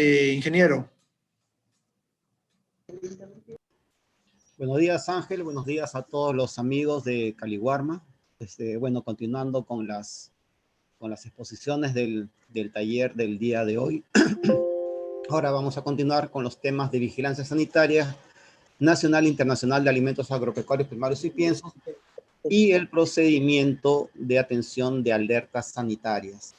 Ingeniero. Buenos días, Ángel. Buenos días a todos los amigos de Caliwarma. Bueno, continuando con las exposiciones del taller del día de hoy. Ahora vamos a continuar con los temas de vigilancia sanitaria nacional e internacional de alimentos agropecuarios primarios y piensos y el procedimiento de atención de alertas sanitarias.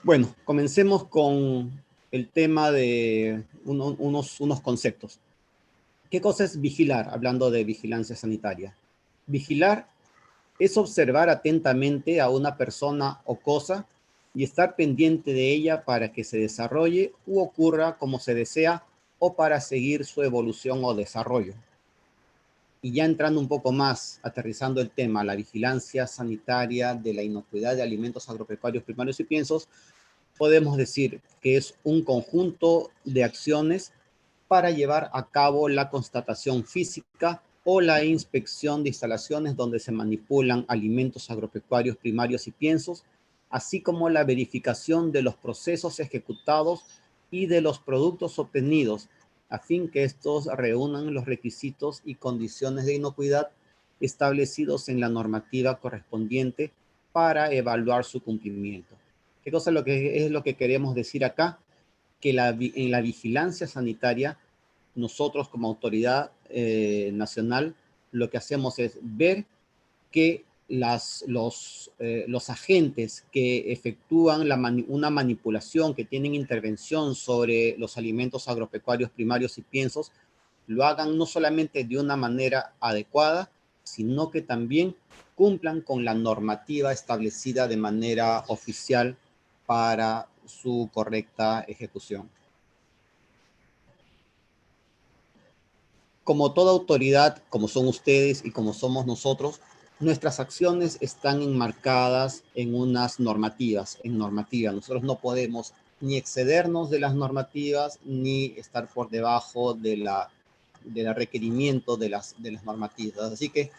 Bueno, comencemos con el tema de unos conceptos. ¿Qué cosa es vigilar? Hablando de vigilancia sanitaria. Vigilar es observar atentamente a una persona o cosa y estar pendiente de ella para que se desarrolle u ocurra como se desea o para seguir su evolución o desarrollo. Y ya entrando un poco más, aterrizando el tema, la vigilancia sanitaria de la inocuidad de alimentos agropecuarios primarios y piensos, podemos decir que es un conjunto de acciones para llevar a cabo la constatación física o la inspección de instalaciones donde se manipulan alimentos agropecuarios primarios y piensos, así como la verificación de los procesos ejecutados y de los productos obtenidos, a fin que estos reúnan los requisitos y condiciones de inocuidad establecidos en la normativa correspondiente para evaluar su cumplimiento. ¿Qué cosa es lo que queremos decir acá? Que en la vigilancia sanitaria, nosotros como autoridad nacional, lo que hacemos es ver que los agentes que efectúan una manipulación, que tienen intervención sobre los alimentos agropecuarios primarios y piensos, lo hagan no solamente de una manera adecuada, sino que también cumplan con la normativa establecida de manera oficial para su correcta ejecución. Como toda autoridad, como son ustedes y como somos nosotros, nuestras acciones están enmarcadas en unas normativas, Nosotros no podemos ni excedernos de las normativas ni estar por debajo de la requerimiento de las normativas. Así que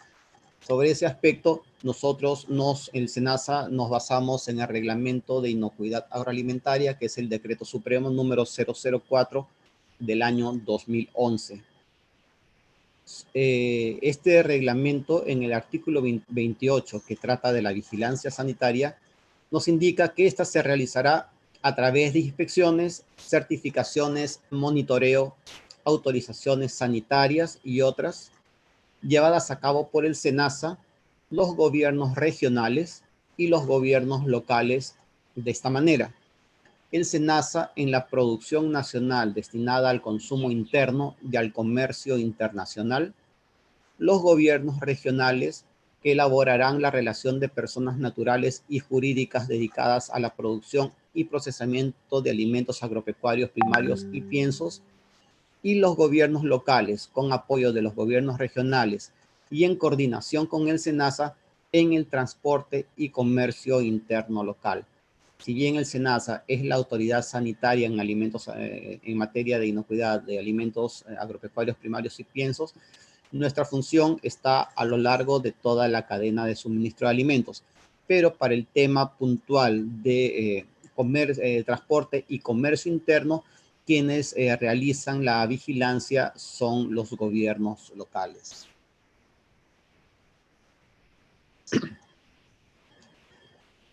sobre ese aspecto, nosotros el SENASA nos basamos en el Reglamento de Inocuidad Agroalimentaria, que es el Decreto Supremo número 004 del año 2011. Este reglamento, en el artículo 28, que trata de la vigilancia sanitaria, nos indica que esta se realizará a través de inspecciones, certificaciones, monitoreo, autorizaciones sanitarias y otras, llevadas a cabo por el SENASA, los gobiernos regionales y los gobiernos locales de esta manera. El SENASA en la producción nacional destinada al consumo interno y al comercio internacional, los gobiernos regionales que elaborarán la relación de personas naturales y jurídicas dedicadas a la producción y procesamiento de alimentos agropecuarios primarios y piensos, y los gobiernos locales, con apoyo de los gobiernos regionales y en coordinación con el SENASA en el transporte y comercio interno local. Si bien el SENASA es la autoridad sanitaria en alimentos, en materia de inocuidad de alimentos agropecuarios primarios y piensos, nuestra función está a lo largo de toda la cadena de suministro de alimentos. Pero para el tema puntual de transporte y comercio interno, quienes realizan la vigilancia son los gobiernos locales.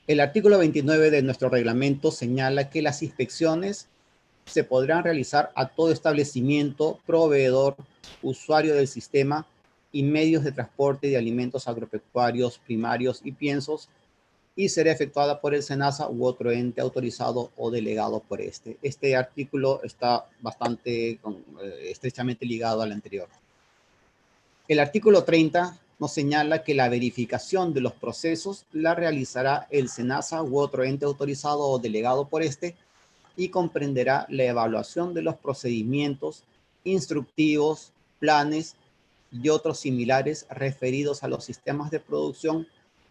El artículo 29 de nuestro reglamento señala que las inspecciones se podrán realizar a todo establecimiento, proveedor, usuario del sistema y medios de transporte de alimentos agropecuarios primarios y piensos, y será efectuada por el SENASA u otro ente autorizado o delegado por este. Este artículo está bastante estrechamente ligado al anterior. El artículo 30 nos señala que la verificación de los procesos la realizará el SENASA u otro ente autorizado o delegado por este, y comprenderá la evaluación de los procedimientos instructivos, planes y otros similares referidos a los sistemas de producción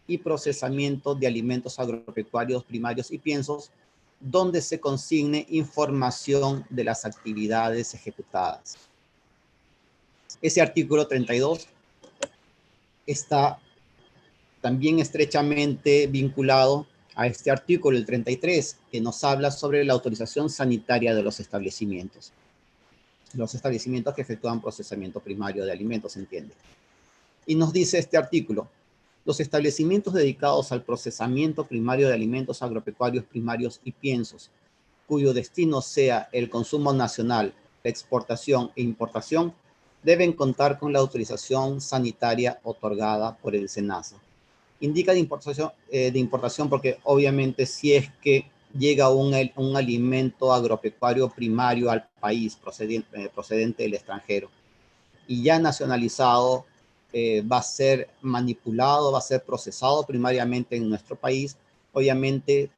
y procesamiento de alimentos agropecuarios primarios y piensos, donde se consigne información de las actividades ejecutadas. Ese artículo 32 está también estrechamente vinculado a este artículo, el 33, que nos habla sobre la autorización sanitaria de los establecimientos. Los establecimientos que efectúan procesamiento primario de alimentos, se entiende. Y nos dice este artículo: los establecimientos dedicados al procesamiento primario de alimentos agropecuarios primarios y piensos, cuyo destino sea el consumo nacional, la exportación e importación, deben contar con la autorización sanitaria otorgada por el SENASA. Indica de importación porque obviamente si es que llega un alimento agropecuario primario al país procedente del extranjero y ya nacionalizado, va a ser manipulado, va a ser procesado primariamente en nuestro país, obviamente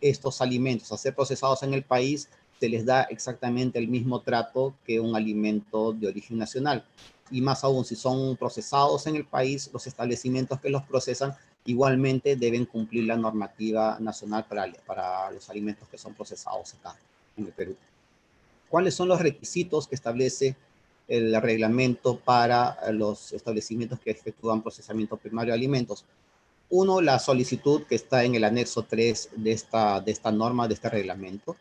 estos alimentos a ser procesados en el país se les da exactamente el mismo trato que un alimento de origen nacional. Y más aún, si son procesados en el país, los establecimientos que los procesan igualmente deben cumplir la normativa nacional para los alimentos que son procesados acá en el Perú. ¿Cuáles son los requisitos que establece el reglamento para los establecimientos que efectúan procesamiento primario de alimentos? Uno, la solicitud que está en el anexo 3 de esta norma, de este reglamento.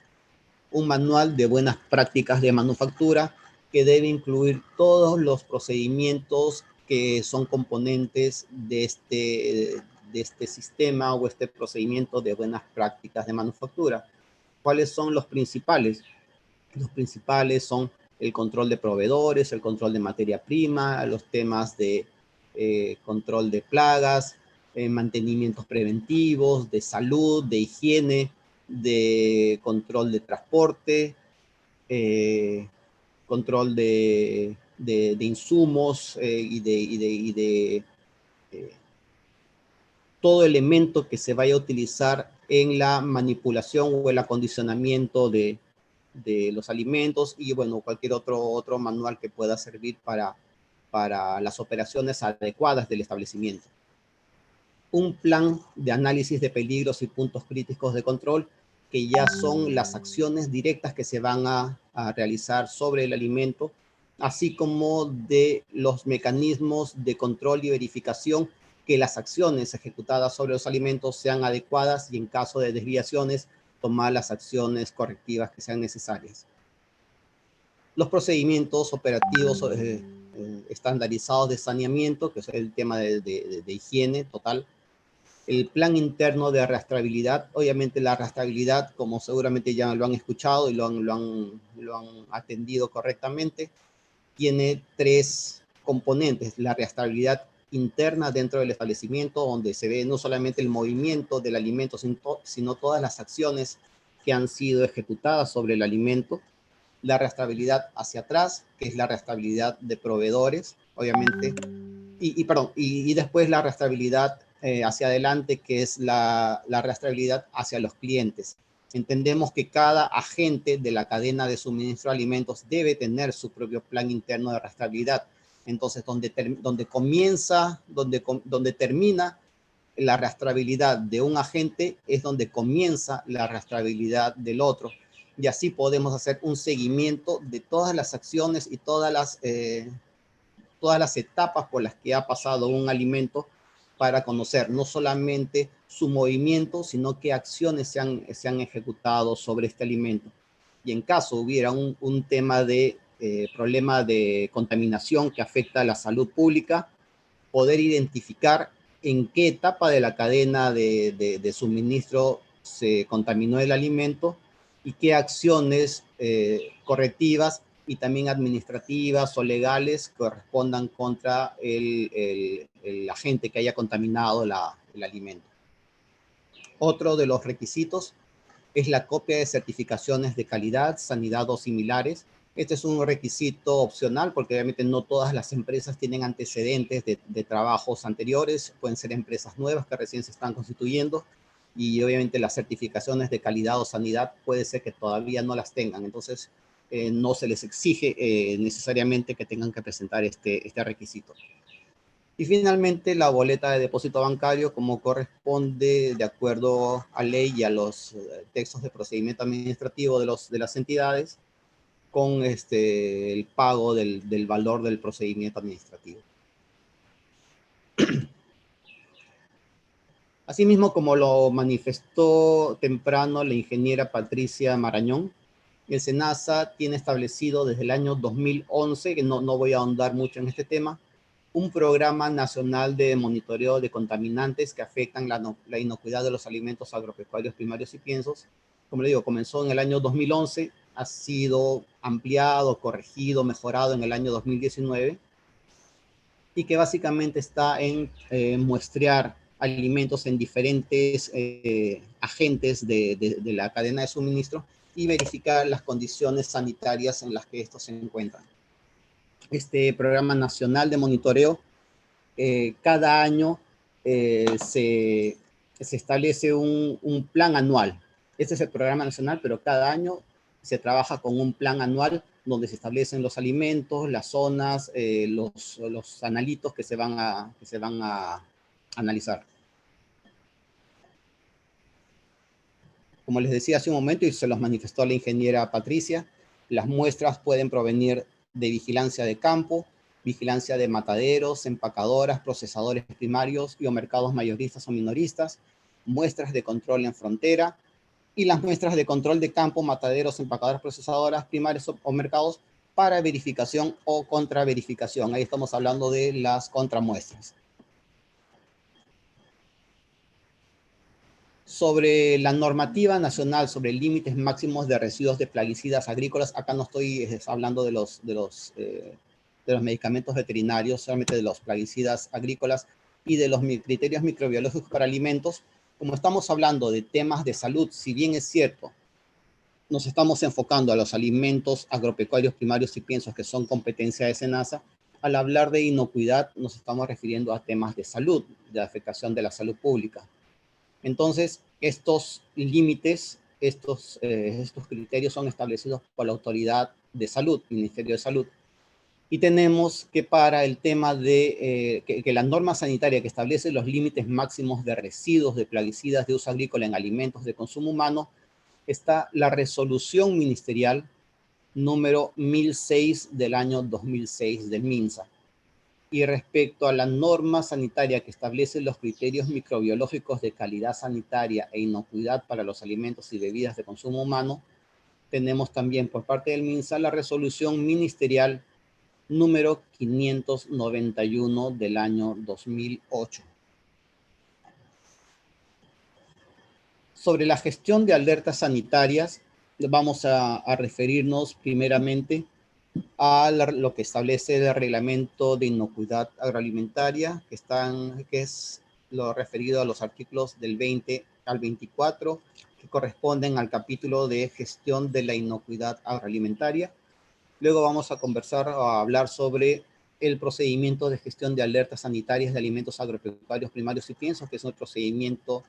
Un manual de buenas prácticas de manufactura que debe incluir todos los procedimientos que son componentes de este sistema o este procedimiento de buenas prácticas de manufactura. ¿Cuáles son los principales? Los principales son el control de proveedores, el control de materia prima, los temas de control de plagas, mantenimientos preventivos, de salud, de higiene, de control de transporte, control de insumos y de todo elemento que se vaya a utilizar en la manipulación o el acondicionamiento de los alimentos y bueno, cualquier otro manual que pueda servir para las operaciones adecuadas del establecimiento. Un plan de análisis de peligros y puntos críticos de control, que ya son las acciones directas que se van a realizar sobre el alimento, así como de los mecanismos de control y verificación que las acciones ejecutadas sobre los alimentos sean adecuadas y en caso de desviaciones, tomar las acciones correctivas que sean necesarias. Los procedimientos operativos estandarizados de saneamiento, que es el tema de higiene total. El plan interno de rastreabilidad, obviamente la rastreabilidad, como seguramente ya lo han escuchado y lo han atendido correctamente, tiene tres componentes: la rastreabilidad interna dentro del establecimiento, donde se ve no solamente el movimiento del alimento, sino todas las acciones que han sido ejecutadas sobre el alimento; la rastreabilidad hacia atrás, que es la rastreabilidad de proveedores, obviamente, y después la rastreabilidad hacia adelante, que es la rastreabilidad hacia los clientes. Entendemos que cada agente de la cadena de suministro de alimentos debe tener su propio plan interno de rastreabilidad. Entonces, donde termina la rastreabilidad de un agente, es donde comienza la rastreabilidad del otro. Y así podemos hacer un seguimiento de todas las acciones y todas las etapas por las que ha pasado un alimento, para conocer no solamente su movimiento, sino qué acciones se han ejecutado sobre este alimento. Y en caso hubiera un tema de problema de contaminación que afecta a la salud pública, poder identificar en qué etapa de la cadena de suministro se contaminó el alimento y qué acciones correctivas y también administrativas o legales correspondan contra el agente que haya contaminado el alimento. Otro de los requisitos es la copia de certificaciones de calidad, sanidad o similares. Este es un requisito opcional porque obviamente no todas las empresas tienen antecedentes de trabajos anteriores, pueden ser empresas nuevas que recién se están constituyendo y obviamente las certificaciones de calidad o sanidad puede ser que todavía no las tengan. Entonces, no se les exige necesariamente que tengan que presentar este requisito. Y finalmente, la boleta de depósito bancario, como corresponde de acuerdo a ley y a los textos de procedimiento administrativo de las entidades, con el pago del valor del procedimiento administrativo. Asimismo, como lo manifestó temprano la ingeniera Patricia Marañón, el SENASA tiene establecido desde el año 2011, que no voy a ahondar mucho en este tema, un programa nacional de monitoreo de contaminantes que afectan la inocuidad de los alimentos agropecuarios primarios y piensos. Como le digo, comenzó en el año 2011, ha sido ampliado, corregido, mejorado en el año 2019 y que básicamente está en muestrear alimentos en diferentes agentes de la cadena de suministro y verificar las condiciones sanitarias en las que estos se encuentran. Este programa nacional de monitoreo, cada año se establece un plan anual. Este es el programa nacional, pero cada año se trabaja con un plan anual donde se establecen los alimentos, las zonas, los analitos que se van a analizar. Como les decía hace un momento y se los manifestó la ingeniera Patricia, las muestras pueden provenir de vigilancia de campo, vigilancia de mataderos, empacadoras, procesadores primarios y o mercados mayoristas o minoristas, muestras de control en frontera y las muestras de control de campo, mataderos, empacadoras, procesadoras primarios o mercados para verificación o contraverificación. Ahí estamos hablando de las contramuestras. Sobre la normativa nacional sobre límites máximos de residuos de plaguicidas agrícolas, acá no estoy hablando de los medicamentos veterinarios, solamente de los plaguicidas agrícolas y de los criterios microbiológicos para alimentos. Como estamos hablando de temas de salud, si bien es cierto, nos estamos enfocando a los alimentos agropecuarios primarios y piensos que son competencia de SENASA, al hablar de inocuidad nos estamos refiriendo a temas de salud, de afectación de la salud pública. Entonces, estos límites, estos criterios son establecidos por la Autoridad de Salud, Ministerio de Salud. Y tenemos que para el tema de que la norma sanitaria que establece los límites máximos de residuos de plaguicidas de uso agrícola en alimentos de consumo humano, está la resolución ministerial número 1006 del año 2006 del MINSA. Y respecto a la norma sanitaria que establece los criterios microbiológicos de calidad sanitaria e inocuidad para los alimentos y bebidas de consumo humano, tenemos también por parte del MINSA la resolución ministerial número 591 del año 2008. Sobre la gestión de alertas sanitarias, vamos a referirnos primeramente a lo que establece el reglamento de inocuidad agroalimentaria, que es lo referido a los artículos del 20 al 24, que corresponden al capítulo de gestión de la inocuidad agroalimentaria. Luego vamos a conversar o a hablar sobre el procedimiento de gestión de alertas sanitarias de alimentos agropecuarios primarios y piensos, que es un procedimiento,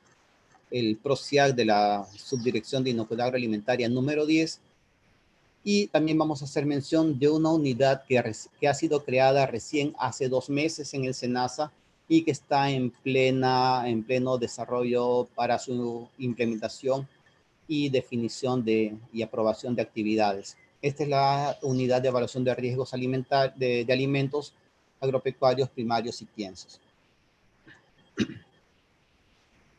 el PROCIAG de la Subdirección de Inocuidad Agroalimentaria número 10, y también vamos a hacer mención de una unidad que ha sido creada recién hace 2 meses en el SENASA y que está en pleno desarrollo para su implementación y definición y aprobación de actividades. Esta es la unidad de evaluación de riesgos de alimentos agropecuarios primarios y piensos.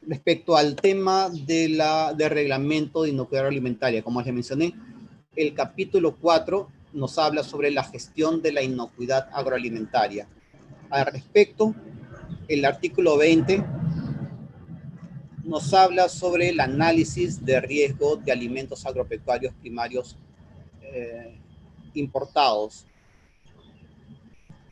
Respecto al tema de reglamento de inocuidad alimentaria, como les mencioné, el capítulo 4 nos habla sobre la gestión de la inocuidad agroalimentaria. Al respecto, el artículo 20 nos habla sobre el análisis de riesgo de alimentos agropecuarios primarios importados.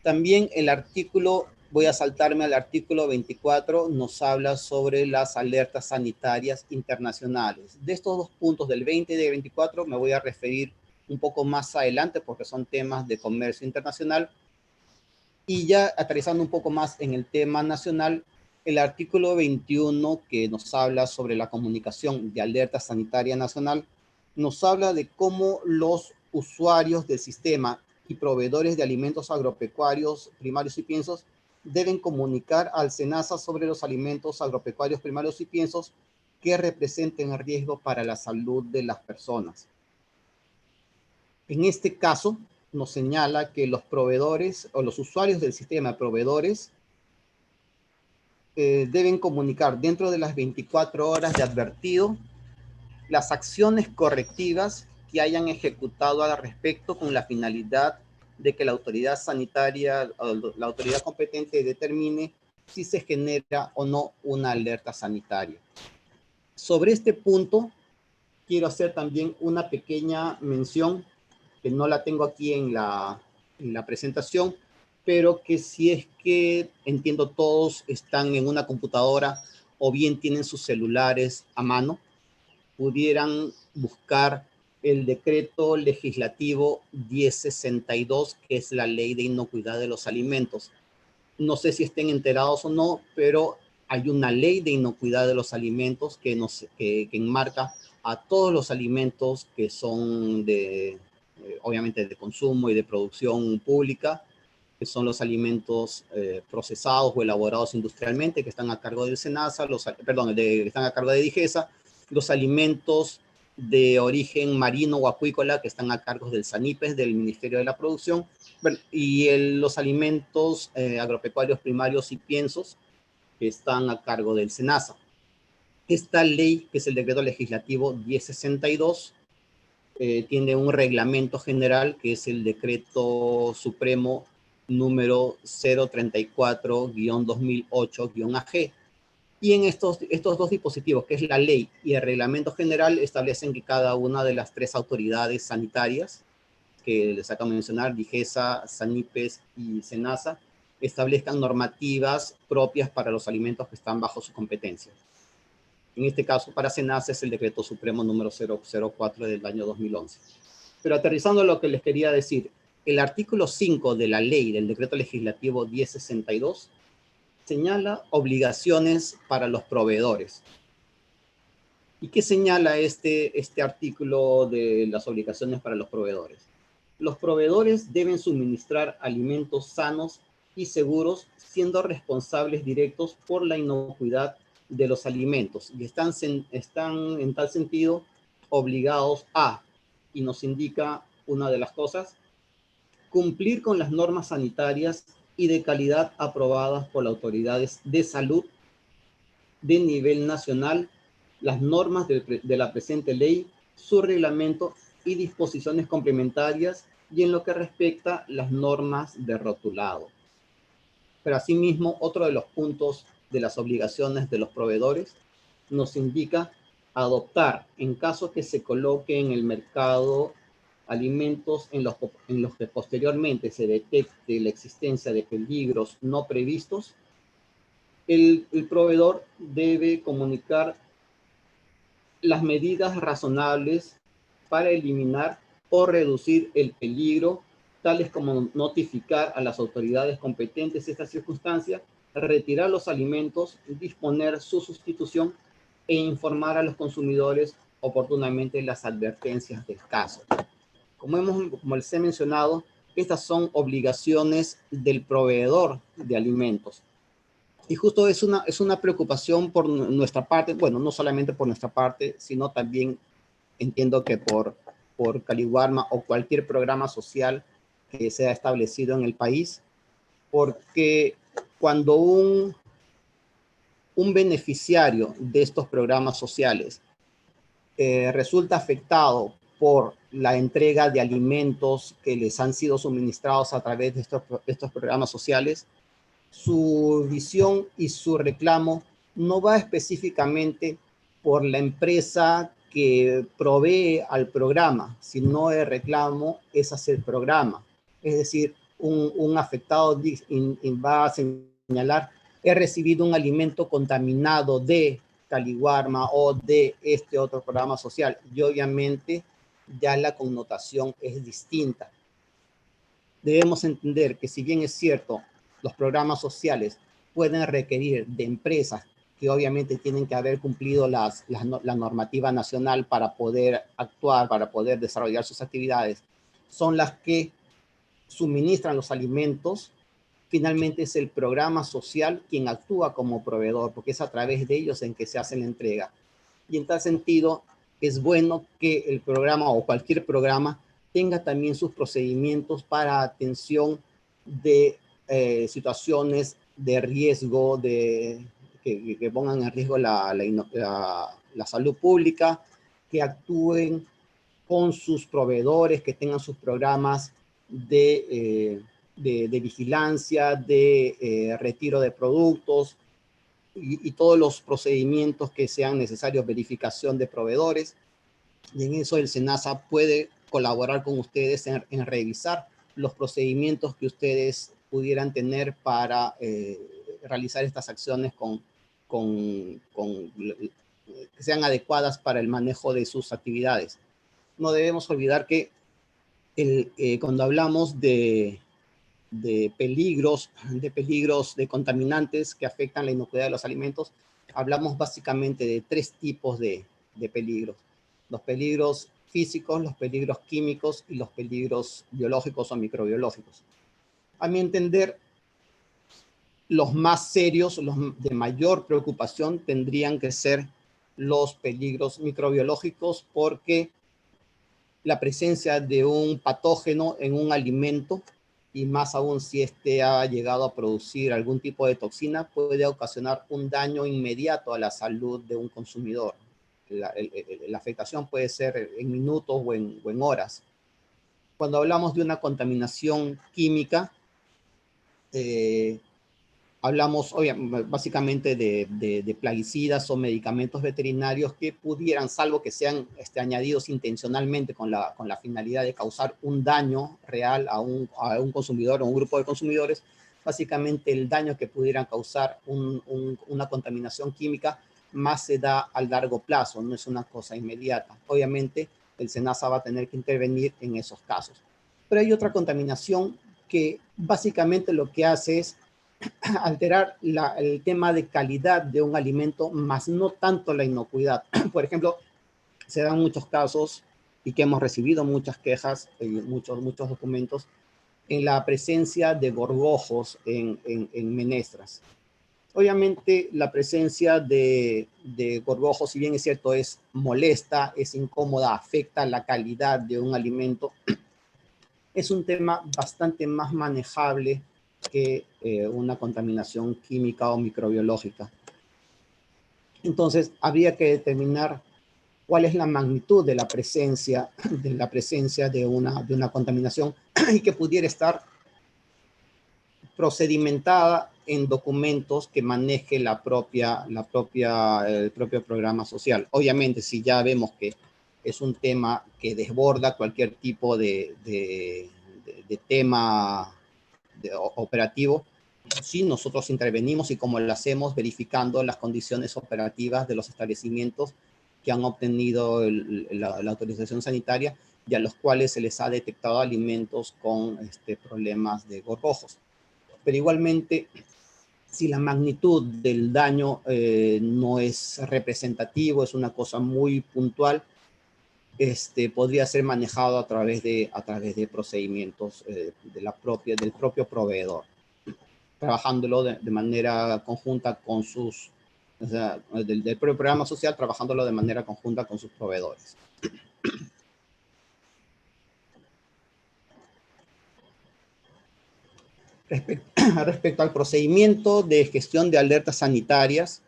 También el artículo, voy a saltarme al artículo 24, nos habla sobre las alertas sanitarias internacionales. De estos 2 puntos, del 20 y del 24, me voy a referir un poco más adelante porque son temas de comercio internacional. Y ya aterrizando un poco más en el tema nacional, el artículo 21, que nos habla sobre la comunicación de alerta sanitaria nacional, nos habla de cómo los usuarios del sistema y proveedores de alimentos agropecuarios primarios y piensos deben comunicar al SENASA sobre los alimentos agropecuarios primarios y piensos que representen riesgo para la salud de las personas. En este caso, nos señala que los proveedores o los usuarios del sistema de proveedores deben comunicar dentro de las 24 horas de advertido las acciones correctivas que hayan ejecutado al respecto con la finalidad de que la autoridad sanitaria o la autoridad competente determine si se genera o no una alerta sanitaria. Sobre este punto, quiero hacer también una pequeña mención, que no la tengo aquí en la presentación, pero que si es que entiendo todos están en una computadora o bien tienen sus celulares a mano, pudieran buscar el decreto legislativo 1062, que es la ley de inocuidad de los alimentos. No sé si estén enterados o no, pero hay una ley de inocuidad de los alimentos que enmarca a todos los alimentos que son obviamente de consumo y de producción pública, que son los alimentos procesados o elaborados industrialmente, que están a cargo del SENASA, que están a cargo de DIGESA, los alimentos de origen marino o acuícola, que están a cargo del SANIPES, del Ministerio de la Producción, y los alimentos agropecuarios primarios y piensos, que están a cargo del SENASA. Esta ley, que es el decreto legislativo 1062, tiene un reglamento general, que es el decreto supremo número 034-2008-AG. Y en estos dos dispositivos, que es la ley y el reglamento general, establecen que cada una de las tres autoridades sanitarias que les acabo de mencionar, DIGESA, SANIPES y SENASA, establezcan normativas propias para los alimentos que están bajo su competencia. En este caso, para SENASA es el decreto supremo número 004 del año 2011. Pero aterrizando lo que les quería decir, el artículo 5 de la ley del decreto legislativo 1062 señala obligaciones para los proveedores. ¿Y qué señala este artículo de las obligaciones para los proveedores? Los proveedores deben suministrar alimentos sanos y seguros, siendo responsables directos por la inocuidad de los alimentos, y están en tal sentido obligados a, y nos indica una de las cosas, cumplir con las normas sanitarias y de calidad aprobadas por las autoridades de salud de nivel nacional, las normas de la presente ley, su reglamento y disposiciones complementarias, y en lo que respecta las normas de rotulado. Pero asimismo, otro de los puntos de las obligaciones de los proveedores nos indica adoptar, en caso que se coloque en el mercado alimentos en los que posteriormente se detecte la existencia de peligros no previstos, el proveedor debe comunicar las medidas razonables para eliminar o reducir el peligro, tales como notificar a las autoridades competentes esta circunstancia, retirar los alimentos, disponer su sustitución e informar a los consumidores oportunamente las advertencias del caso. Como les he mencionado, estas son obligaciones del proveedor de alimentos. Y justo es una preocupación por nuestra parte, bueno, no solamente por nuestra parte, sino también entiendo que por Caliwarma o cualquier programa social que sea establecido en el país, porque cuando un beneficiario de estos programas sociales resulta afectado por la entrega de alimentos que les han sido suministrados a través de estos programas sociales, su visión y su reclamo no va específicamente por la empresa que provee al programa, sino el reclamo es hacia el programa. Es decir, un afectado va a señalar: he recibido un alimento contaminado de Caliwarma o de este otro programa social, y obviamente ya la connotación es distinta. Debemos entender que, si bien es cierto, los programas sociales pueden requerir de empresas que obviamente tienen que haber cumplido la normativa nacional para poder actuar, para poder desarrollar sus actividades, son las que suministran los alimentos. Finalmente es el programa social quien actúa como proveedor, porque es a través de ellos en que se hace la entrega. Y en tal sentido, es bueno que el programa o cualquier programa tenga también sus procedimientos para atención de situaciones de riesgo, de que pongan en riesgo la salud pública, que actúen con sus proveedores, que tengan sus programas de vigilancia, de retiro de productos y todos los procedimientos que sean necesarios, verificación de proveedores. Y en eso el SENASA puede colaborar con ustedes en revisar los procedimientos que ustedes pudieran tener para realizar estas acciones que sean adecuadas para el manejo de sus actividades. No debemos olvidar que cuando hablamos de peligros de contaminantes que afectan la inocuidad de los alimentos, hablamos básicamente de 3 tipos de peligros: los peligros físicos, los peligros químicos y los peligros biológicos o microbiológicos. A mi entender, los más serios, los de mayor preocupación, tendrían que ser los peligros microbiológicos, porque la presencia de un patógeno en un alimento, y más aún si este ha llegado a producir algún tipo de toxina, puede ocasionar un daño inmediato a la salud de un consumidor. La afectación puede ser en minutos o en horas. Cuando hablamos de una contaminación química, hablamos básicamente de plaguicidas o medicamentos veterinarios que pudieran, salvo que sean añadidos intencionalmente con la finalidad de causar un daño real a un consumidor o un grupo de consumidores, básicamente el daño que pudieran causar una contaminación química más se da a largo plazo, no es una cosa inmediata. Obviamente el SENASA va a tener que intervenir en esos casos. Pero hay otra contaminación que básicamente lo que hace es alterar el tema de calidad de un alimento, más no tanto la inocuidad. Por ejemplo, se dan muchos casos y que hemos recibido muchas quejas y muchos documentos en la presencia de gorgojos en menestras. Obviamente la presencia de gorgojos, si bien es cierto, es molesta, es incómoda, afecta la calidad de un alimento, es un tema bastante más manejable que una contaminación química o microbiológica. Entonces, habría que determinar cuál es la magnitud de la presencia de una contaminación y que pudiera estar procedimentada en documentos que maneje el propio programa social. Obviamente, si ya vemos que es un tema que desborda cualquier tipo de tema operativo, sí, nosotros intervenimos, y como lo hacemos verificando las condiciones operativas de los establecimientos que han obtenido la autorización sanitaria y a los cuales se les ha detectado alimentos con problemas de gorgojos. Pero igualmente, si la magnitud del daño no es representativo, es una cosa muy puntual, podría ser manejado a través de procedimientos del propio proveedor, trabajándolo de manera conjunta con del propio programa social, trabajándolo de manera conjunta con sus proveedores. Respecto al procedimiento de gestión de alertas sanitarias,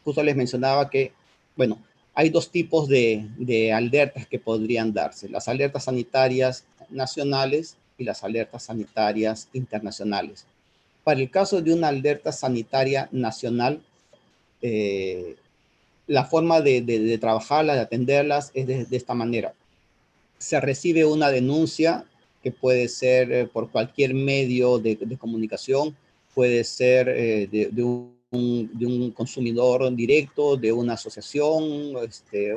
justo les mencionaba que, bueno, hay 2 tipos de alertas que podrían darse: las alertas sanitarias nacionales y las alertas sanitarias internacionales. Para el caso de una alerta sanitaria nacional, la forma de trabajarla, de atenderlas, es de esta manera. Se recibe una denuncia que puede ser por cualquier medio de comunicación, puede ser de un consumidor directo, de una asociación.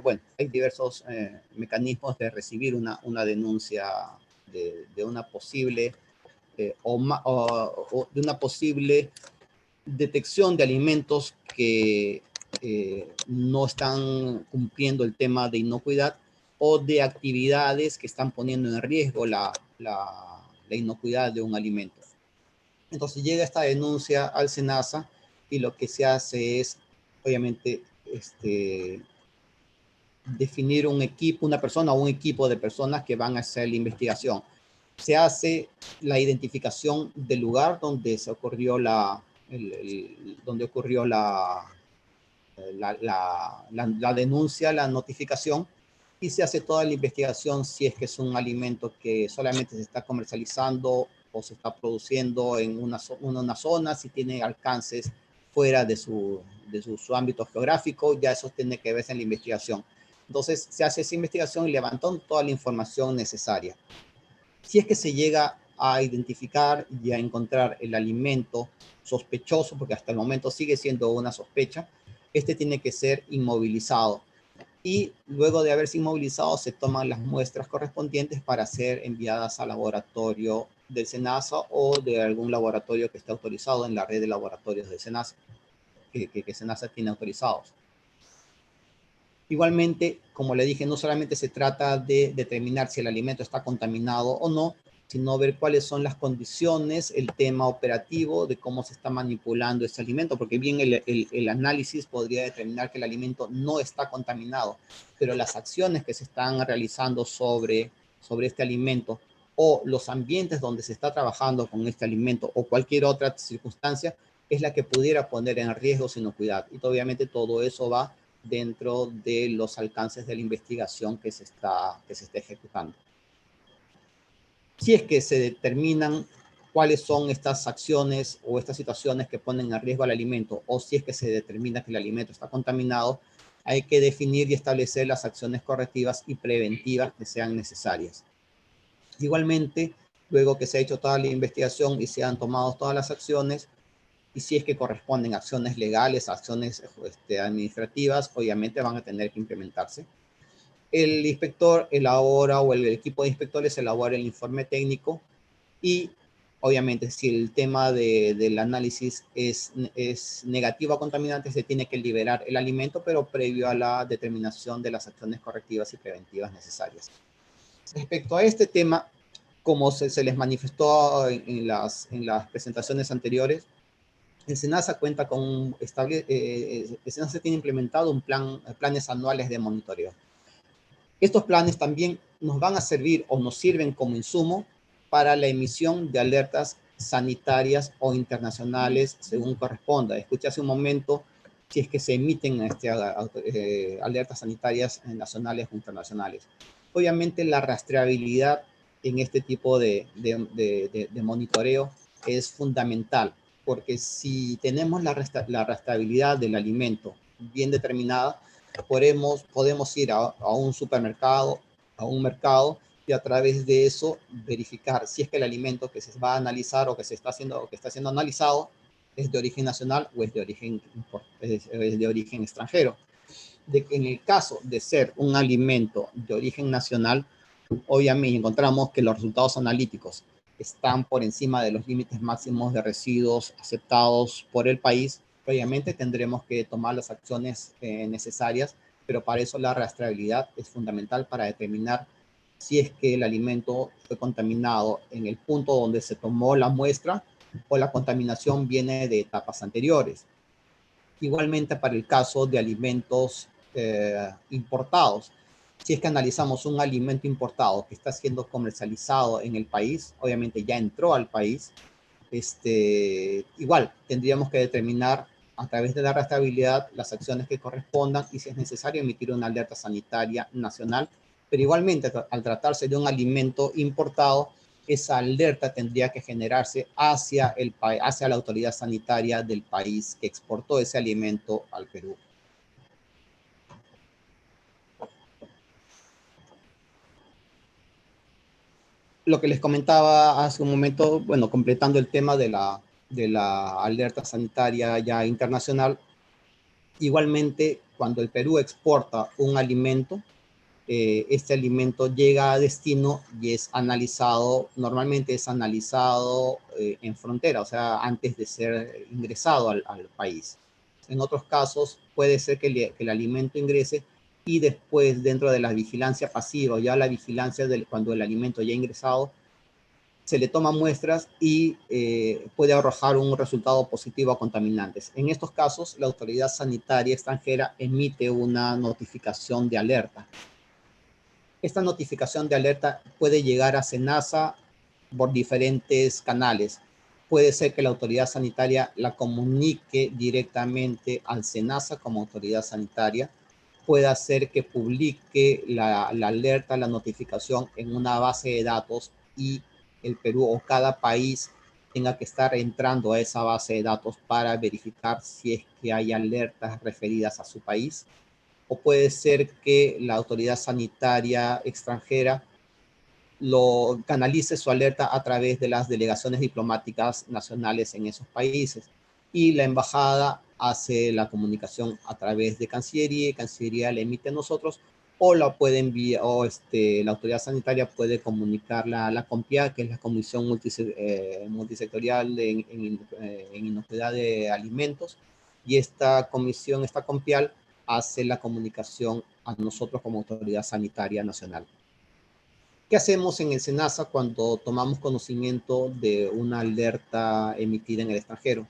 Bueno, hay diversos mecanismos de recibir una denuncia de una posible o de una posible detección de alimentos que no están cumpliendo el tema de inocuidad, o de actividades que están poniendo en riesgo la inocuidad de un alimento. Entonces llega esta denuncia al SENASA y lo que se hace es, obviamente, definir un equipo, una persona o un equipo de personas que van a hacer la investigación. Se hace la identificación del lugar donde se ocurrió la donde ocurrió la denuncia, la notificación, y se hace toda la investigación si es que es un alimento que solamente se está comercializando o se está produciendo en una zona, si tiene alcances fuera de su ámbito geográfico, ya eso tiene que verse en la investigación. Entonces se hace esa investigación y levantan toda la información necesaria. Si es que se llega a identificar y a encontrar el alimento sospechoso, porque hasta el momento sigue siendo una sospecha, este tiene que ser inmovilizado. Y luego de haberse inmovilizado, se toman las muestras correspondientes para ser enviadas al laboratorio del SENASA o de algún laboratorio que esté autorizado en la red de laboratorios de SENASA, que SENASA tiene autorizados. Igualmente, como le dije, no solamente se trata de determinar si el alimento está contaminado o no, sino ver cuáles son las condiciones, el tema operativo de cómo se está manipulando este alimento, porque bien el análisis podría determinar que el alimento no está contaminado, pero las acciones que se están realizando sobre este alimento o los ambientes donde se está trabajando con este alimento o cualquier otra circunstancia es la que pudiera poner en riesgo su inocuidad. Y obviamente todo eso va dentro de los alcances de la investigación que se está ejecutando. Si es que se determinan cuáles son estas acciones o estas situaciones que ponen en riesgo al alimento, o si es que se determina que el alimento está contaminado, hay que definir y establecer las acciones correctivas y preventivas que sean necesarias. Igualmente, luego que se ha hecho toda la investigación y se han tomado todas las acciones, y si es que corresponden acciones legales, acciones administrativas, obviamente van a tener que implementarse. El inspector elabora, o el equipo de inspectores elabora el informe técnico, y obviamente si el tema del análisis es negativo a contaminantes, se tiene que liberar el alimento, pero previo a la determinación de las acciones correctivas y preventivas necesarias. Respecto a este tema, como se les manifestó en las presentaciones anteriores, el SENASA cuenta con el SENASA tiene implementado planes anuales de monitoreo. Estos planes también nos van a servir o nos sirven como insumo para la emisión de alertas sanitarias o internacionales según corresponda. Escuché hace un momento si es que se emiten alertas sanitarias nacionales o internacionales. Obviamente la rastreabilidad en este tipo de monitoreo es fundamental, porque si tenemos la rastreabilidad del alimento bien determinada, podemos ir a un supermercado, a un mercado, y a través de eso verificar si es que el alimento que se va a analizar o que está siendo analizado es de origen nacional o es de origen extranjero. En el caso de ser un alimento de origen nacional, obviamente encontramos que los resultados analíticos están por encima de los límites máximos de residuos aceptados por el país. Obviamente tendremos que tomar las acciones necesarias, pero para eso la rastreabilidad es fundamental para determinar si es que el alimento fue contaminado en el punto donde se tomó la muestra o la contaminación viene de etapas anteriores. Igualmente para el caso de alimentos importados, si es que analizamos un alimento importado que está siendo comercializado en el país, obviamente ya entró al país, igual tendríamos que determinar a través de la rastreabilidad las acciones que correspondan y si es necesario emitir una alerta sanitaria nacional, pero igualmente al tratarse de un alimento importado, esa alerta tendría que generarse hacia la autoridad sanitaria del país que exportó ese alimento al Perú. Lo que les comentaba hace un momento, bueno, completando el tema de la alerta sanitaria ya internacional, igualmente cuando el Perú exporta un alimento, este alimento llega a destino y es analizado, normalmente es analizado en frontera, o sea, antes de ser ingresado al país. En otros casos puede ser que el alimento ingrese y después dentro de la vigilancia pasiva, ya la vigilancia cuando el alimento ya ha ingresado, se le toman muestras y puede arrojar un resultado positivo a contaminantes. En estos casos, la autoridad sanitaria extranjera emite una notificación de alerta. Esta notificación de alerta puede llegar a SENASA por diferentes canales. puede ser que la autoridad sanitaria la comunique directamente al SENASA como autoridad sanitaria, puede ser que publique la alerta, la notificación en una base de datos y el Perú o cada país tenga que estar entrando a esa base de datos para verificar si es que hay alertas referidas a su país. O puede ser que la autoridad sanitaria extranjera lo canalice su alerta a través de las delegaciones diplomáticas nacionales en esos países. Y la embajada hace la comunicación a través de Cancillería, y Cancillería le emite a nosotros, o la puede enviar, o la autoridad sanitaria puede comunicarla a la COMPIA, que es la Comisión Multisectorial en Inocuidad de Alimentos, y esta comisión, esta COMPIAL, hace la comunicación a nosotros como Autoridad Sanitaria Nacional. ¿Qué hacemos en el SENASA cuando tomamos conocimiento de una alerta emitida en el extranjero?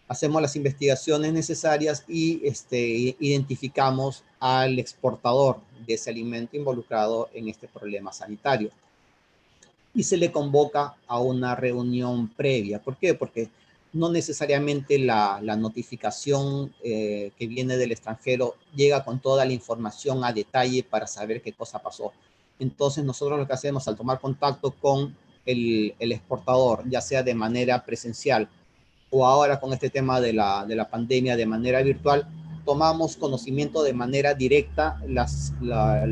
Hacemos las investigaciones necesarias y identificamos al exportador de ese alimento involucrado en este problema sanitario. Y se le convoca a una reunión previa. ¿Por qué? Porque no necesariamente la notificación que viene del extranjero llega con toda la información a detalle para saber qué cosa pasó. Entonces nosotros lo que hacemos al tomar contacto con el exportador, ya sea de manera presencial o ahora con este tema de la pandemia de manera virtual, tomamos conocimiento de manera directa las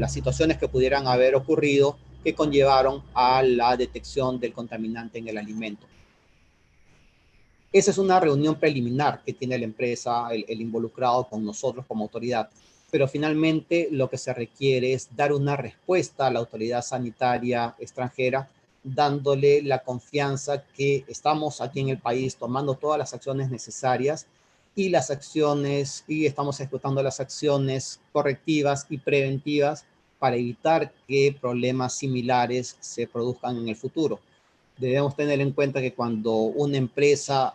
situaciones que pudieran haber ocurrido que conllevaron a la detección del contaminante en el alimento. Esa es una reunión preliminar que tiene la empresa, el involucrado con nosotros como autoridad. Pero finalmente lo que se requiere es dar una respuesta a la autoridad sanitaria extranjera, dándole la confianza que estamos aquí en el país tomando todas las acciones necesarias y estamos ejecutando las acciones correctivas y preventivas para evitar que problemas similares se produzcan en el futuro. Debemos tener en cuenta que cuando una empresa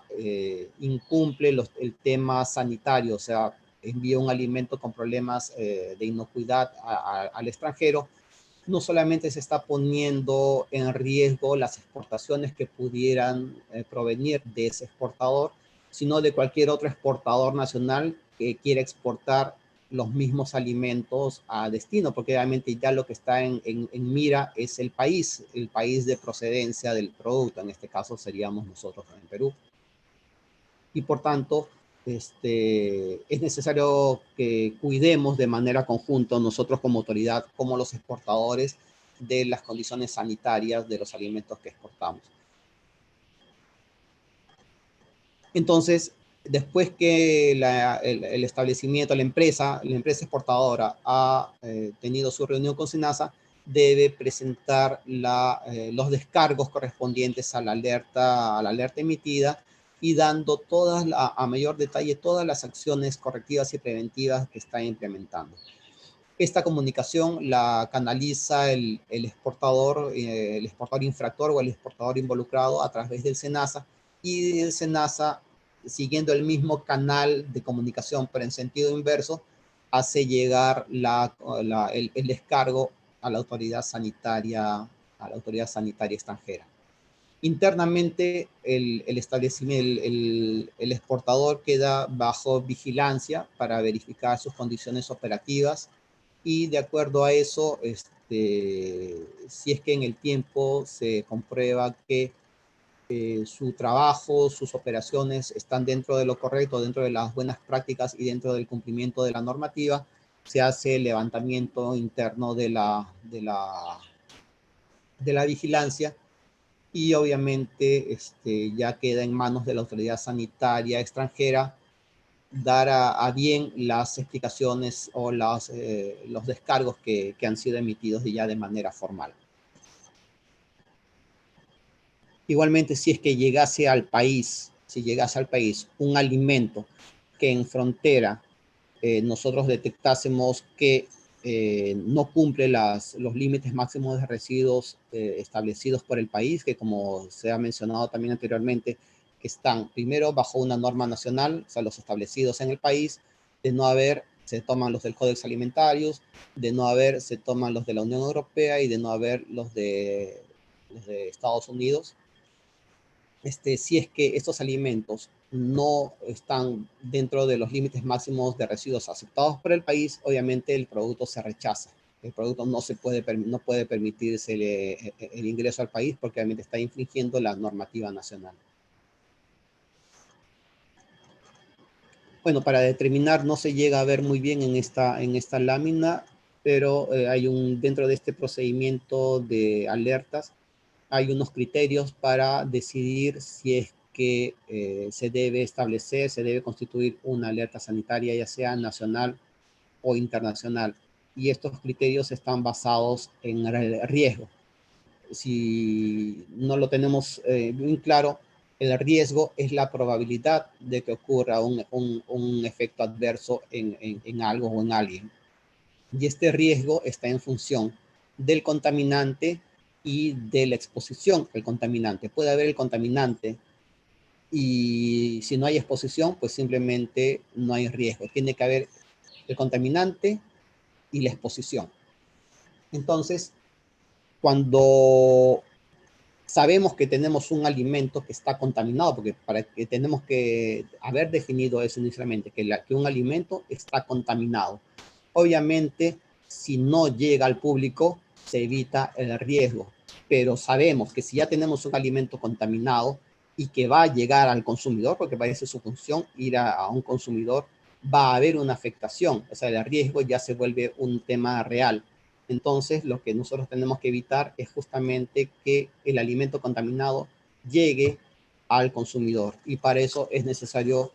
incumple el tema sanitario, o sea, envía un alimento con problemas de inocuidad al extranjero, no solamente se está poniendo en riesgo las exportaciones que pudieran provenir de ese exportador, sino de cualquier otro exportador nacional que quiera exportar los mismos alimentos a destino, porque obviamente ya lo que está en mira es el país de procedencia del producto. En este caso seríamos nosotros en Perú. Y por tanto, es necesario que cuidemos de manera conjunta nosotros como autoridad, como los exportadores, de las condiciones sanitarias de los alimentos que exportamos. Entonces, después que el establecimiento, la empresa exportadora ha tenido su reunión con SENASA, debe presentar los descargos correspondientes a la alerta emitida y dando a mayor detalle todas las acciones correctivas y preventivas que está implementando. Esta comunicación la canaliza el exportador infractor o el exportador involucrado a través del SENASA, y el SENASA, siguiendo el mismo canal de comunicación pero en sentido inverso, hace llegar el descargo a la autoridad sanitaria extranjera. Internamente, el exportador queda bajo vigilancia para verificar sus condiciones operativas, y de acuerdo a eso, si es que en el tiempo se comprueba que su trabajo, sus operaciones están dentro de lo correcto, dentro de las buenas prácticas y dentro del cumplimiento de la normativa, se hace el levantamiento interno de la vigilancia, y obviamente ya queda en manos de la autoridad sanitaria extranjera dar a bien las explicaciones o los descargos que han sido emitidos ya de manera formal. Igualmente, si es que llegase al país un alimento que en frontera nosotros detectásemos que no cumple los límites máximos de residuos establecidos por el país, que como se ha mencionado también anteriormente, que están primero bajo una norma nacional, o sea, los establecidos en el país. De no haber, se toman los del Codex Alimentarius; de no haber, se toman los de la Unión Europea; y de no haber, los de Estados Unidos. si es que estos alimentos no están dentro de los límites máximos de residuos aceptados por el país, obviamente el producto se rechaza. El producto no puede permitirse el ingreso al país porque obviamente está infringiendo la normativa nacional. Bueno, para determinar no se llega a ver muy bien en esta lámina, pero dentro de este procedimiento de alertas hay unos criterios para decidir si es que se debe constituir una alerta sanitaria, ya sea nacional o internacional. Y estos criterios están basados en el riesgo. Si no lo tenemos bien claro, el riesgo es la probabilidad de que ocurra un efecto adverso en algo o en alguien. Y este riesgo está en función del contaminante y de la exposición al contaminante. Puede haber el contaminante y si no hay exposición, pues simplemente no hay riesgo. Tiene que haber el contaminante y la exposición. Entonces, cuando sabemos que tenemos un alimento que está contaminado, porque para que tenemos que haber definido eso inicialmente, que un alimento está contaminado. Obviamente, si no llega al público, se evita el riesgo, pero sabemos que si ya tenemos un alimento contaminado y que va a llegar al consumidor, porque parece su función ir a un consumidor, va a haber una afectación, o sea, el riesgo ya se vuelve un tema real. Entonces, lo que nosotros tenemos que evitar es justamente que el alimento contaminado llegue al consumidor y para eso es necesario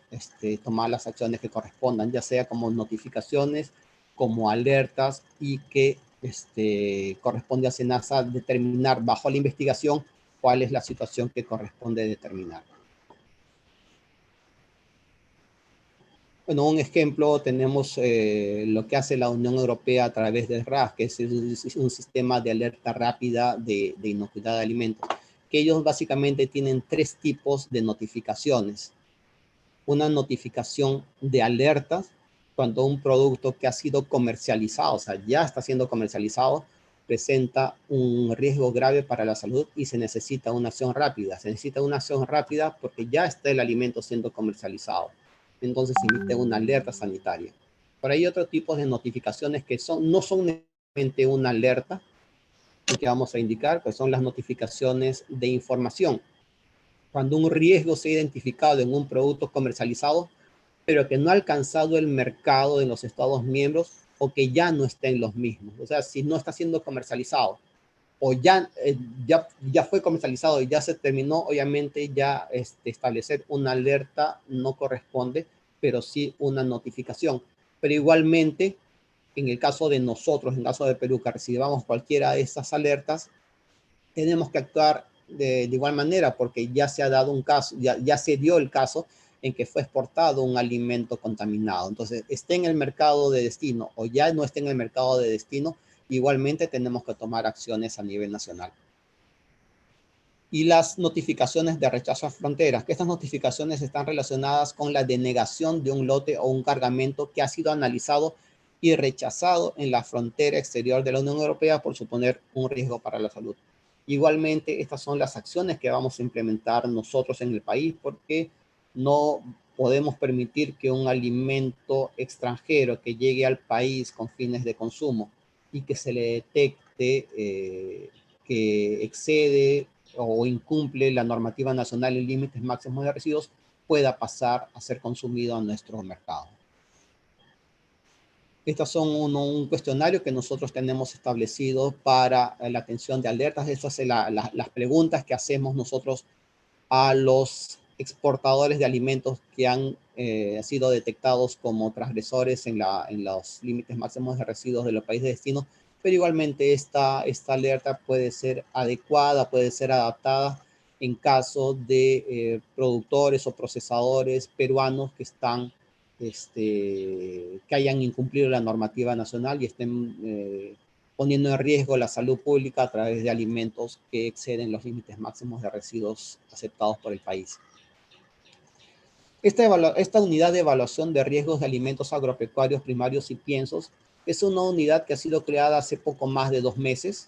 tomar las acciones que correspondan, ya sea como notificaciones, como alertas y que corresponde a SENASA determinar bajo la investigación cuál es la situación que corresponde determinar. Bueno, un ejemplo tenemos lo que hace la Unión Europea a través del RAS, que es un sistema de alerta rápida de inocuidad de alimentos, que ellos básicamente tienen 3 tipos de notificaciones. Una notificación de alertas, cuando un producto que ha sido comercializado, o sea, ya está siendo comercializado, presenta un riesgo grave para la salud y se necesita una acción rápida. Se necesita una acción rápida porque ya está el alimento siendo comercializado. Entonces se emite una alerta sanitaria. Pero hay otro tipo de notificaciones que no son necesariamente una alerta, y que vamos a indicar, pues son las notificaciones de información. Cuando un riesgo se ha identificado en un producto comercializado, pero que no ha alcanzado el mercado en los Estados miembros o que ya no está en los mismos. O sea, si no está siendo comercializado o ya fue comercializado y ya se terminó, obviamente ya establecer una alerta no corresponde, pero sí una notificación. Pero igualmente, en el caso de nosotros, en el caso de Perú, que recibamos cualquiera de estas alertas, tenemos que actuar de igual manera porque ya se ha dado un caso, ya se dio el caso en que fue exportado un alimento contaminado. Entonces, esté en el mercado de destino o ya no esté en el mercado de destino, igualmente tenemos que tomar acciones a nivel nacional. Y las notificaciones de rechazo a fronteras, que estas notificaciones están relacionadas con la denegación de un lote o un cargamento que ha sido analizado y rechazado en la frontera exterior de la Unión Europea por suponer un riesgo para la salud. Igualmente, estas son las acciones que vamos a implementar nosotros en el país porque no podemos permitir que un alimento extranjero que llegue al país con fines de consumo y que se le detecte que excede o incumple la normativa nacional en límites máximos de residuos pueda pasar a ser consumido en nuestro mercado. Estos son un cuestionario que nosotros tenemos establecido para la atención de alertas. Estas son las preguntas que hacemos nosotros a los exportadores de alimentos que han sido detectados como transgresores en los límites máximos de residuos de los países de destino, pero igualmente esta alerta puede ser adecuada, puede ser adaptada en caso de productores o procesadores peruanos que están que hayan incumplido la normativa nacional y estén poniendo en riesgo la salud pública a través de alimentos que exceden los límites máximos de residuos aceptados por el país. Esta unidad de evaluación de riesgos de alimentos agropecuarios primarios y piensos es una unidad que ha sido creada hace poco más de 2 meses,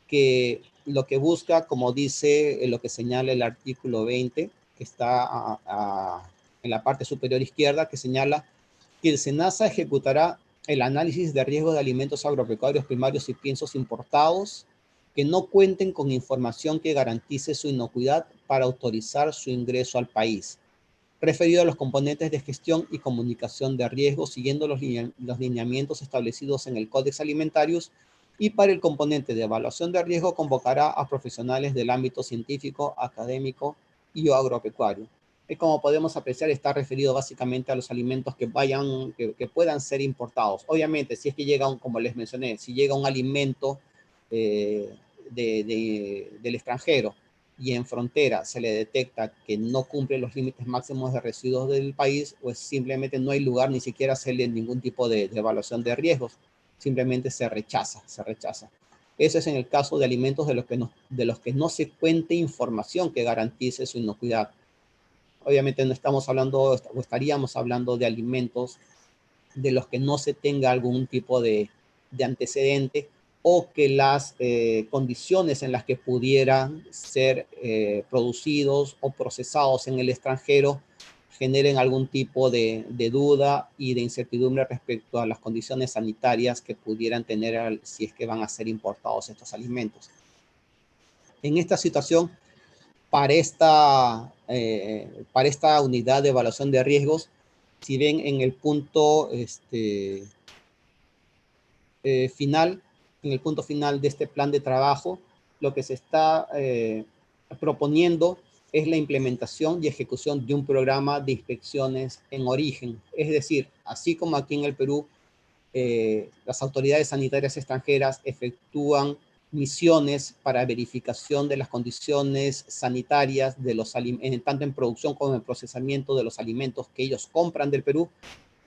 que lo que busca, como dice lo que señala el artículo 20, que está en la parte superior izquierda, que señala que el SENASA ejecutará el análisis de riesgo de alimentos agropecuarios primarios y piensos importados que no cuenten con información que garantice su inocuidad para autorizar su ingreso al país, referido a los componentes de gestión y comunicación de riesgos, siguiendo los lineamientos establecidos en el Códex Alimentarius, y para el componente de evaluación de riesgo convocará a profesionales del ámbito científico, académico y agropecuario. Como podemos apreciar, está referido básicamente a los alimentos que puedan ser importados. Obviamente, si es que llega como les mencioné, si llega un alimento del extranjero y en frontera se le detecta que no cumple los límites máximos de residuos del país, pues simplemente no hay lugar ni siquiera hacerle ningún tipo de evaluación de riesgos. Simplemente se rechaza. Eso es en el caso de alimentos de los que no se cuente información que garantice su inocuidad. Obviamente no estamos hablando, o estaríamos hablando de alimentos de los que no se tenga algún tipo de antecedente, o que las condiciones en las que pudieran ser producidos o procesados en el extranjero generen algún tipo de duda y de incertidumbre respecto a las condiciones sanitarias que pudieran tener si es que van a ser importados estos alimentos. En esta situación, para esta unidad de evaluación de riesgos, si ven en el punto final de este plan de trabajo, lo que se está proponiendo es la implementación y ejecución de un programa de inspecciones en origen. Es decir, así como aquí en el Perú, las autoridades sanitarias extranjeras efectúan misiones para verificación de las condiciones sanitarias de los tanto en producción como en procesamiento de los alimentos que ellos compran del Perú.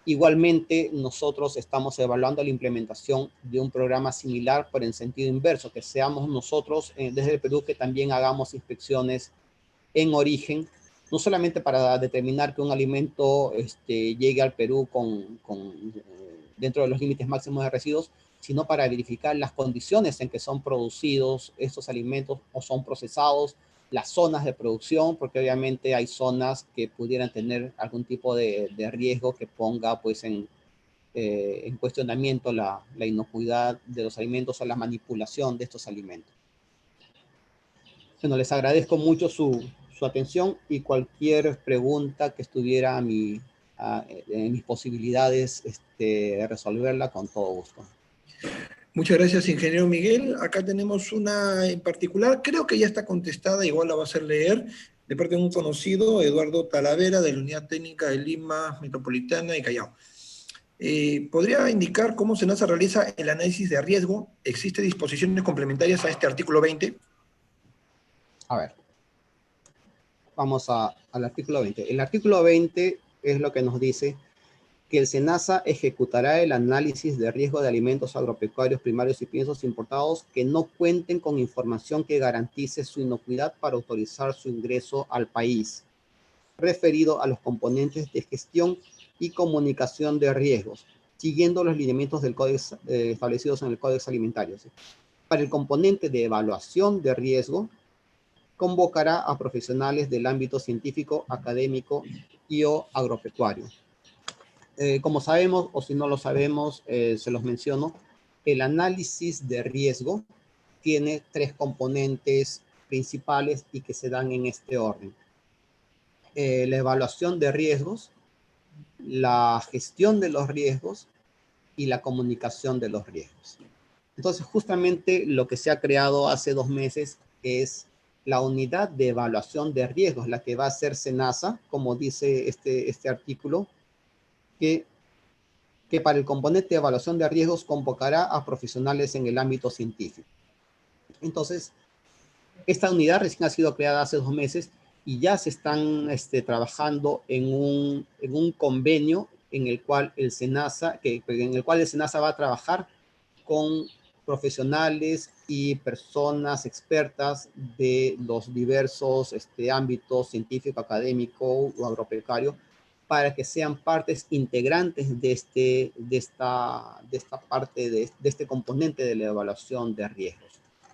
Igualmente, nosotros estamos evaluando la implementación de un programa similar, pero en sentido inverso, que seamos nosotros desde el Perú que también hagamos inspecciones en origen, no solamente para determinar que un alimento llegue al Perú dentro de los límites máximos de residuos, sino para verificar las condiciones en que son producidos estos alimentos o son procesados, las zonas de producción, porque obviamente hay zonas que pudieran tener algún tipo de riesgo que ponga pues en cuestionamiento la inocuidad de los alimentos o la manipulación de estos alimentos. Bueno, les agradezco mucho su atención, y cualquier pregunta que estuviera en mis posibilidades de resolverla, con todo gusto. Muchas gracias, ingeniero Miguel. Acá tenemos una en particular, creo que ya está contestada, igual la va a hacer leer, de parte de un conocido, Eduardo Talavera, de la Unidad Técnica de Lima Metropolitana y Callao. ¿Podría indicar cómo SENASA realiza el análisis de riesgo? ¿Existen disposiciones complementarias a este artículo 20? A ver, vamos al artículo 20. El artículo 20 es lo que nos dice que el SENASA ejecutará el análisis de riesgo de alimentos agropecuarios primarios y piensos importados que no cuenten con información que garantice su inocuidad para autorizar su ingreso al país, referido a los componentes de gestión y comunicación de riesgos, siguiendo los lineamientos del Códex establecidos en el Códex Alimentario. ¿Sí? Para el componente de evaluación de riesgo, convocará a profesionales del ámbito científico, académico y o agropecuario. Como sabemos, o si no lo sabemos, se los menciono, el análisis de riesgo tiene tres componentes principales y que se dan en este orden. La evaluación de riesgos, la gestión de los riesgos y la comunicación de los riesgos. Entonces, justamente lo que se ha creado hace 2 meses es la unidad de evaluación de riesgos, la que va a ser SENASA, como dice este artículo, que para el componente de evaluación de riesgos convocará a profesionales en el ámbito científico. Entonces, esta unidad recién ha sido creada hace 2 meses y ya se están trabajando en un convenio en el cual el SENASA va a trabajar con profesionales y personas expertas de los diversos ámbitos científico, académico o agropecuario, para que sean partes integrantes de esta parte, de este componente de la evaluación de riesgos.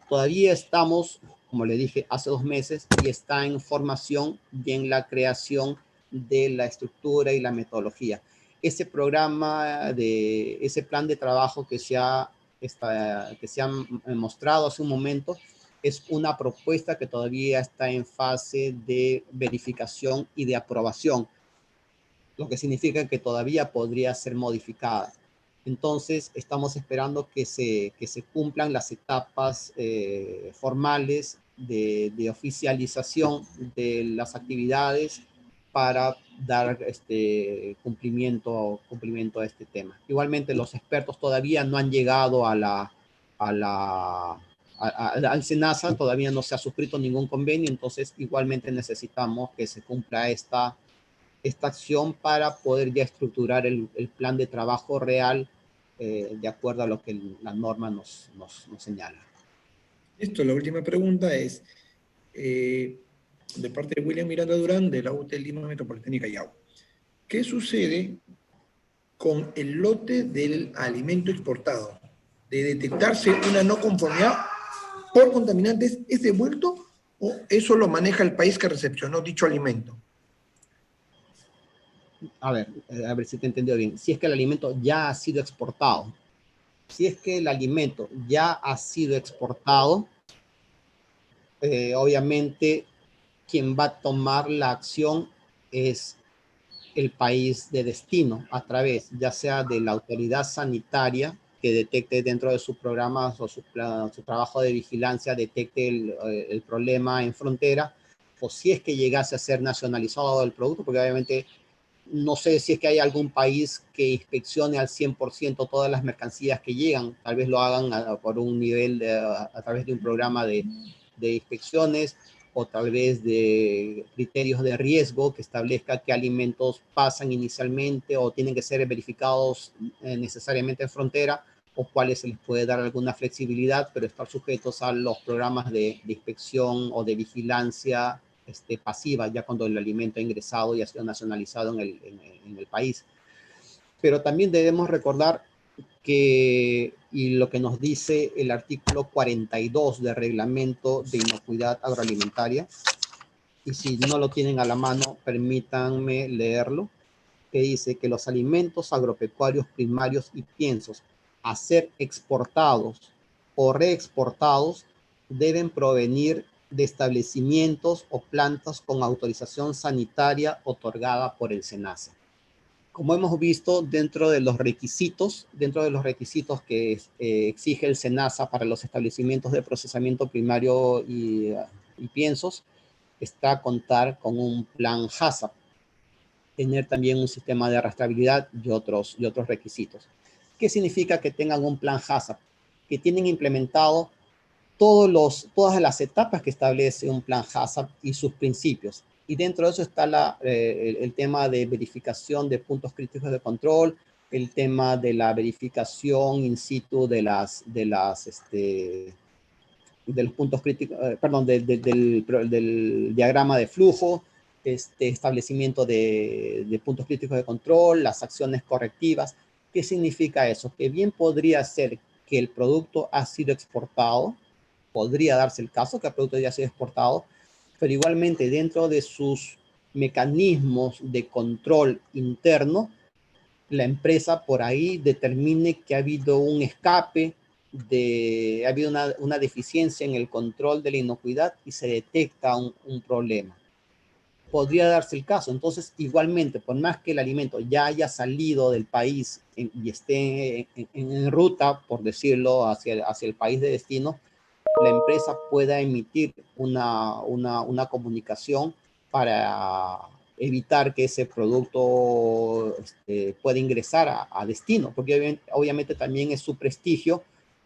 Todavía estamos, como le dije, hace 2 meses y está en formación y en la creación de la estructura y la metodología. Ese programa, ese plan de trabajo que se ha mostrado hace un momento, es una propuesta que todavía está en fase de verificación y de aprobación, lo que significa que todavía podría ser modificada. Entonces, estamos esperando que se cumplan las etapas formales de oficialización de las actividades para dar cumplimiento a este tema. Igualmente, los expertos todavía no han llegado al SENASA, todavía no se ha suscrito ningún convenio, entonces igualmente necesitamos que se cumpla esta acción para poder ya estructurar el plan de trabajo real de acuerdo a lo que la norma nos señala. Esto, la última pregunta es de parte de William Miranda Durán, de la UT Lima Metropolitana y Callao. ¿Qué sucede con el lote del alimento exportado? De detectarse una no conformidad por contaminantes, ¿es devuelto o eso lo maneja el país que recepcionó dicho alimento? A ver si te he entendido bien. Si es que el alimento ya ha sido exportado, obviamente quien va a tomar la acción es el país de destino, a través ya sea de la autoridad sanitaria que detecte dentro de sus programas o su trabajo de vigilancia, detecte el problema en frontera, o si es que llegase a ser nacionalizado el producto, porque obviamente no sé si es que hay algún país que inspeccione al 100% todas las mercancías que llegan, tal vez lo hagan por un nivel, a través de un programa de inspecciones, o tal vez de criterios de riesgo que establezca qué alimentos pasan inicialmente o tienen que ser verificados necesariamente en frontera, o cuáles se les puede dar alguna flexibilidad, pero estar sujetos a los programas de inspección o de vigilancia pasiva, ya cuando el alimento ha ingresado y ha sido nacionalizado en el país. Pero también debemos recordar que, y lo que nos dice el artículo 42 del Reglamento de Inocuidad Agroalimentaria, y si no lo tienen a la mano, permítanme leerlo, que dice que los alimentos agropecuarios primarios y piensos a ser exportados o reexportados deben provenir de establecimientos o plantas con autorización sanitaria otorgada por el SENASA. Como hemos visto, dentro de los requisitos que exige el SENASA para los establecimientos de procesamiento primario y piensos, está contar con un plan HACCP, tener también un sistema de arrastrabilidad y otros requisitos. ¿Qué significa que tengan un plan HACCP? Que tienen implementado todas las etapas que establece un plan HACCP y sus principios. Y dentro de eso está el tema de verificación de puntos críticos de control, el tema de la verificación in situ de los puntos críticos, perdón, del diagrama de flujo, establecimiento de puntos críticos de control, las acciones correctivas. ¿Qué significa eso? Que bien podría ser que el producto ha sido exportado, podría darse el caso que el producto ya ha sido exportado, pero igualmente dentro de sus mecanismos de control interno, la empresa por ahí determine que ha habido un escape, ha habido una deficiencia en el control de la inocuidad y se detecta un problema. Podría darse el caso. Entonces, igualmente, por más que el alimento ya haya salido del país y esté en ruta, por decirlo, hacia el país de destino, la empresa pueda emitir una comunicación para evitar que ese producto pueda ingresar a destino, porque obviamente también es su prestigio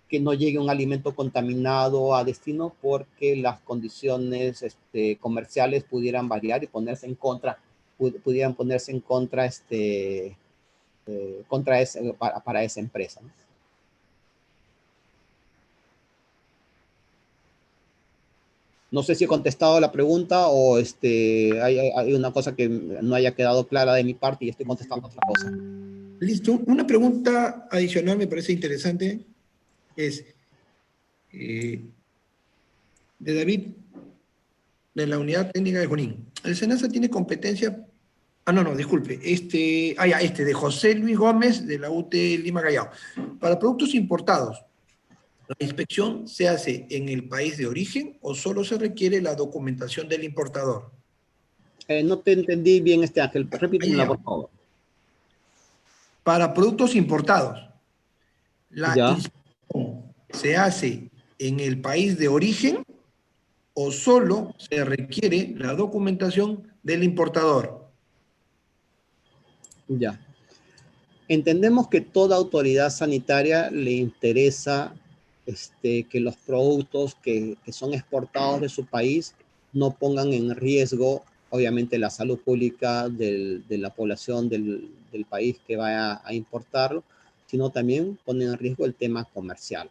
que no llegue un alimento contaminado a destino, porque las condiciones comerciales pudieran variar y ponerse en contra, pudieran ponerse en contra para esa empresa, ¿no? No sé si he contestado la pregunta o hay una cosa que no haya quedado clara de mi parte y estoy contestando otra cosa. Listo. Una pregunta adicional me parece interesante es, de David, de la Unidad Técnica de Junín. El SENASA tiene competencia... Ah, no, disculpe. De José Luis Gómez, de la UT Lima Callao. Para productos importados, ¿la inspección se hace en el país de origen o solo se requiere la documentación del importador? No te entendí bien, Ángel. Repítemela, Ya. por favor. Para productos importados, ¿la Ya. inspección se hace en el país de origen o solo se requiere la documentación del importador? Ya. Entendemos que toda autoridad sanitaria le interesa que los productos que son exportados de su país no pongan en riesgo, obviamente, la salud pública de la población del país que vaya a importarlo, sino también ponen en riesgo el tema comercial.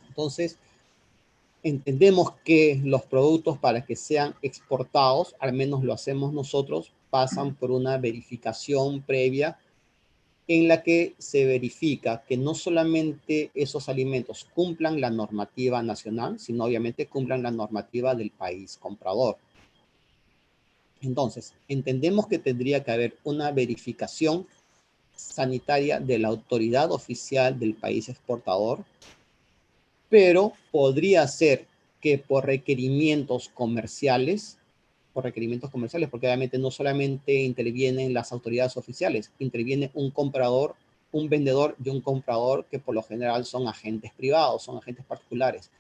Entonces, entendemos que los productos, para que sean exportados, al menos lo hacemos nosotros, pasan por una verificación previa en la que se verifica que no solamente esos alimentos cumplan la normativa nacional, sino obviamente cumplan la normativa del país comprador. Entonces, entendemos que tendría que haber una verificación sanitaria de la autoridad oficial del país exportador, pero podría ser que por requerimientos comerciales, porque obviamente no solamente intervienen las autoridades oficiales, interviene un comprador, un vendedor y un comprador que por lo general son agentes privados, son agentes particulares.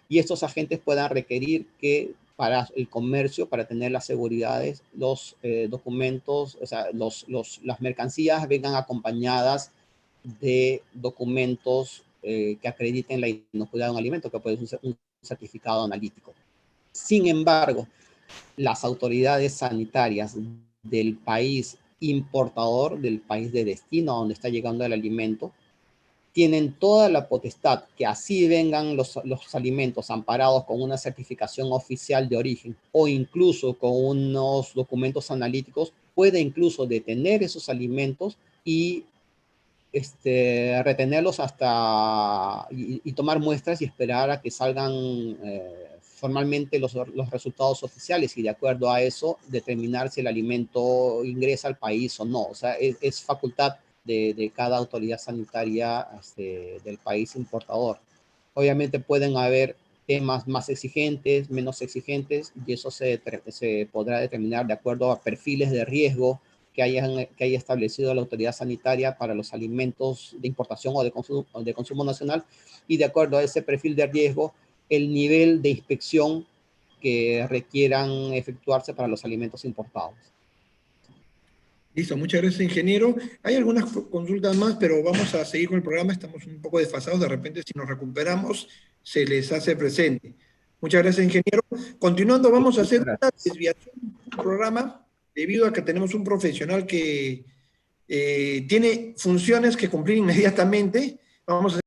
Y estos agentes puedan requerir que para el comercio, para tener las seguridades, los documentos, o sea, las mercancías vengan acompañadas de documentos que acrediten la inocuidad de un alimento, que puede ser un certificado analítico. Sin embargo, las autoridades sanitarias del país importador, del país de destino a donde está llegando el alimento, tienen toda la potestad que así vengan los alimentos amparados con una certificación oficial de origen o incluso con unos documentos analíticos, puede incluso detener esos alimentos y retenerlos y tomar muestras y esperar a que salgan formalmente los resultados oficiales y de acuerdo a eso determinar si el alimento ingresa al país o no. O sea, es facultad de cada autoridad sanitaria del país importador. Obviamente pueden haber temas más exigentes, menos exigentes, y eso se podrá determinar de acuerdo a perfiles de riesgo que haya establecido la autoridad sanitaria para los alimentos de importación o de consumo nacional, y de acuerdo a ese perfil de riesgo, el nivel de inspección que requieran efectuarse para los alimentos importados. Listo, muchas gracias, ingeniero. Hay algunas consultas más, pero vamos a seguir con el programa. Estamos un poco desfasados. De repente, si nos recuperamos, se les hace presente. Muchas gracias, ingeniero. Continuando, vamos a hacer una desviación del programa, debido a que tenemos un profesional que tiene funciones que cumplir inmediatamente. Vamos a